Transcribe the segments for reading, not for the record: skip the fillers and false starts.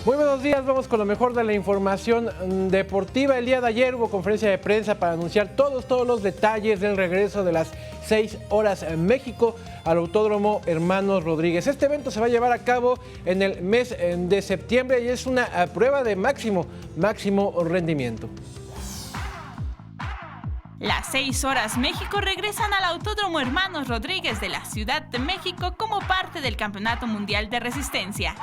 Muy buenos días, vamos con lo mejor de la información deportiva. El día de ayer hubo conferencia de prensa para anunciar todos los detalles del regreso de las 6 horas en México al Autódromo Hermanos Rodríguez. Este evento se va a llevar a cabo en el mes de septiembre y es una prueba de máximo rendimiento. Las 6 horas México regresan al Autódromo Hermanos Rodríguez de la Ciudad de México como parte del Campeonato Mundial de Resistencia.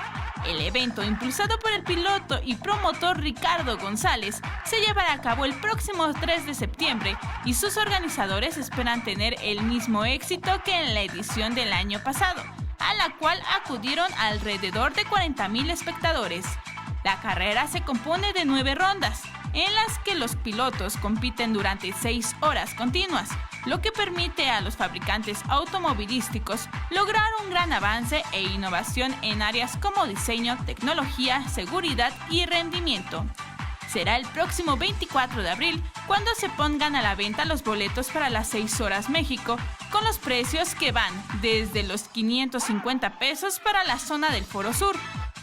El evento, impulsado por el piloto y promotor Ricardo González, se llevará a cabo el próximo 3 de septiembre y sus organizadores esperan tener el mismo éxito que en la edición del año pasado, a la cual acudieron alrededor de 40,000 espectadores. La carrera se compone de 9 rondas, en las que los pilotos compiten durante 6 horas continuas, lo que permite a los fabricantes automovilísticos lograr un gran avance e innovación en áreas como diseño, tecnología, seguridad y rendimiento. Será el próximo 24 de abril cuando se pongan a la venta los boletos para las 6 horas México, con los precios que van desde los 550 pesos para la zona del Foro Sur,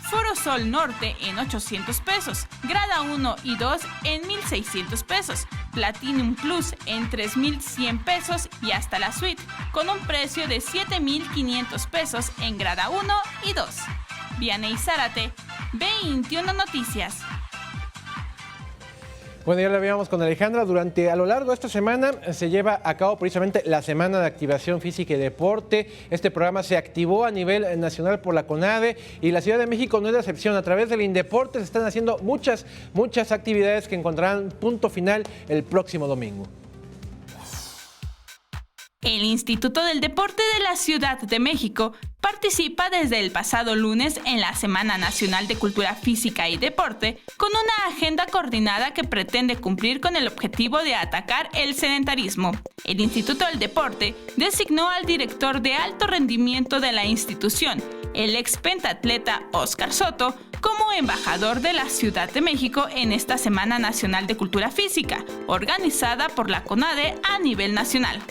Foro Sol Norte en 800 pesos, Grada 1 y 2 en 1,600 pesos, Platinum Plus en 3,100 pesos y hasta la Suite con un precio de 7,500 pesos en Grada 1 y 2. Vianey Zárate, 21 Noticias. Bueno, ya lo veíamos con Alejandra. A lo largo de esta semana se lleva a cabo precisamente la Semana de Activación Física y Deporte. Este programa se activó a nivel nacional por la CONADE y la Ciudad de México no es la excepción. A través del Indeporte se están haciendo muchas actividades que encontrarán punto final el próximo domingo. El Instituto del Deporte de la Ciudad de México participa desde el pasado lunes en la Semana Nacional de Cultura Física y Deporte con una agenda coordinada que pretende cumplir con el objetivo de atacar el sedentarismo. El Instituto del Deporte designó al director de alto rendimiento de la institución, el ex pentatleta Oscar Soto, como embajador de la Ciudad de México en esta Semana Nacional de Cultura Física, organizada por la CONADE a nivel nacional.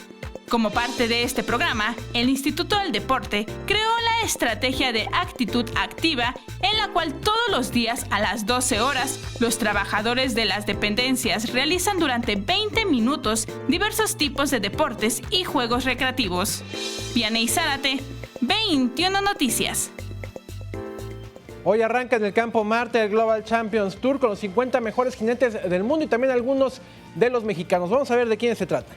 Como parte de este programa, el Instituto del Deporte creó la estrategia de actitud activa, en la cual todos los días a las 12 horas, los trabajadores de las dependencias realizan durante 20 minutos diversos tipos de deportes y juegos recreativos. Vianey Zárate, 21 Noticias. Hoy arranca en el Campo Marte el Global Champions Tour con los 50 mejores jinetes del mundo y también algunos de los mexicanos. Vamos a ver de quiénes se trata.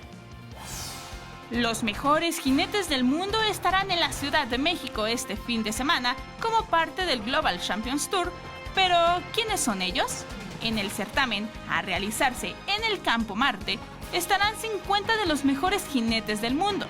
Los mejores jinetes del mundo estarán en la Ciudad de México este fin de semana como parte del Global Champions Tour, pero ¿quiénes son ellos? En el certamen, a realizarse en el Campo Marte, estarán 50 de los mejores jinetes del mundo,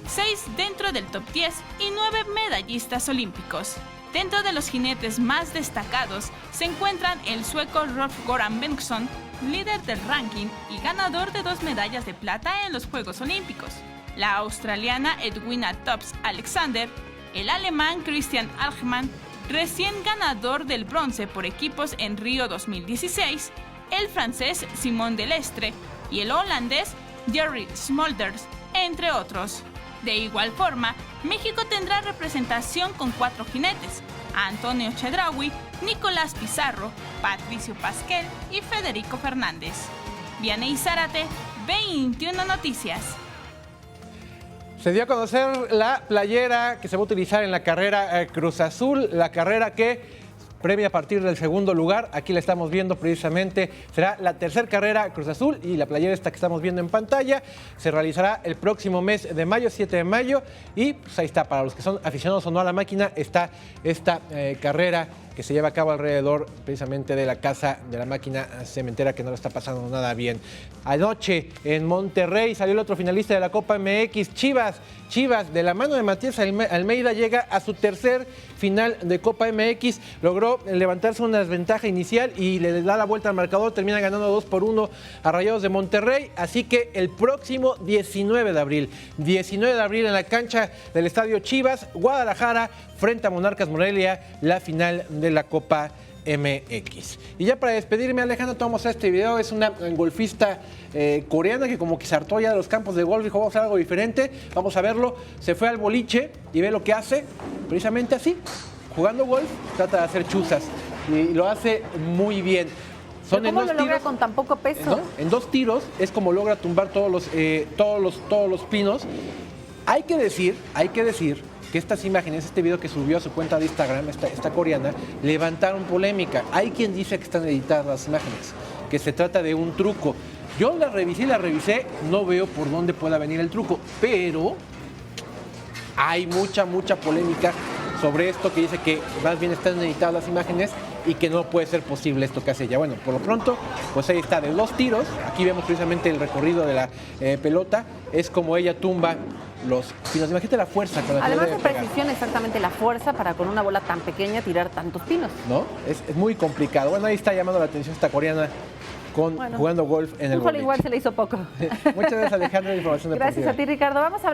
6 dentro del top 10 y 9 medallistas olímpicos. Dentro de los jinetes más destacados se encuentran el sueco Rolf-Göran Bengtsson, líder del ranking y ganador de 2 medallas de plata en los Juegos Olímpicos, la australiana Edwina Tops-Alexander, el alemán Christian Altmann, recién ganador del bronce por equipos en Río 2016, el francés Simon Delestre y el holandés Jerry Smolders, entre otros. De igual forma, México tendrá representación con 4 jinetes: Antonio Chedraui, Nicolás Pizarro, Patricio Pasquel y Federico Fernández. Vianey Zárate, 21 Noticias. Se dio a conocer la playera que se va a utilizar en la carrera Cruz Azul, la carrera que premia a partir del segundo lugar. Aquí la estamos viendo precisamente, será la tercera carrera Cruz Azul y la playera esta que estamos viendo en pantalla se realizará el próximo mes de mayo, 7 de mayo, y pues ahí está, para los que son aficionados o no a la máquina, está esta carrera que se lleva a cabo alrededor precisamente de la casa de la máquina cementera, que no lo está pasando nada bien. Anoche en Monterrey salió el otro finalista de la Copa MX, Chivas, de la mano de Matías Almeida, llega a su tercer final de Copa MX, logró levantarse una desventaja inicial y le da la vuelta al marcador, termina ganando 2-1 a Rayados de Monterrey, así que el próximo 19 de abril en la cancha del Estadio Chivas, Guadalajara, frente a Monarcas Morelia, la final de la Copa MX. Y ya para despedirme, Alejandro, te vamos a mostrar este video. Es una golfista coreana que como que se hartó ya de los campos de golf, dijo, vamos a hacer algo diferente, vamos a verlo. Se fue al boliche y ve lo que hace, precisamente así, jugando golf, trata de hacer chuzas. bien. Y lo hace muy bien. ¿Pero cómo lo logra con tan poco peso? ¿no? En 2 tiros es como logra tumbar todos los pinos. Hay que decir que estas imágenes, este video que subió a su cuenta de Instagram, esta coreana, levantaron polémica. Hay quien dice que están editadas las imágenes, que se trata de un truco. Yo la revisé, no veo por dónde pueda venir el truco, pero hay mucha polémica sobre esto, que dice que más bien están editadas las imágenes y que no puede ser posible esto que hace ella. Bueno, por lo pronto, pues ahí está, de 2 tiros, aquí vemos precisamente el recorrido de la pelota, es como ella tumba los pinos. Imagínate la fuerza con la que Además debe de pegar, precisión, exactamente la fuerza para con una bola tan pequeña tirar tantos pinos. ¿no? Es muy complicado. Bueno, ahí está llamando la atención esta coreana jugando golf en el Un solo boliche. igual se le hizo poco. Muchas gracias, Alejandra, de Información Deportiva. Gracias a ti, Ricardo. Vamos a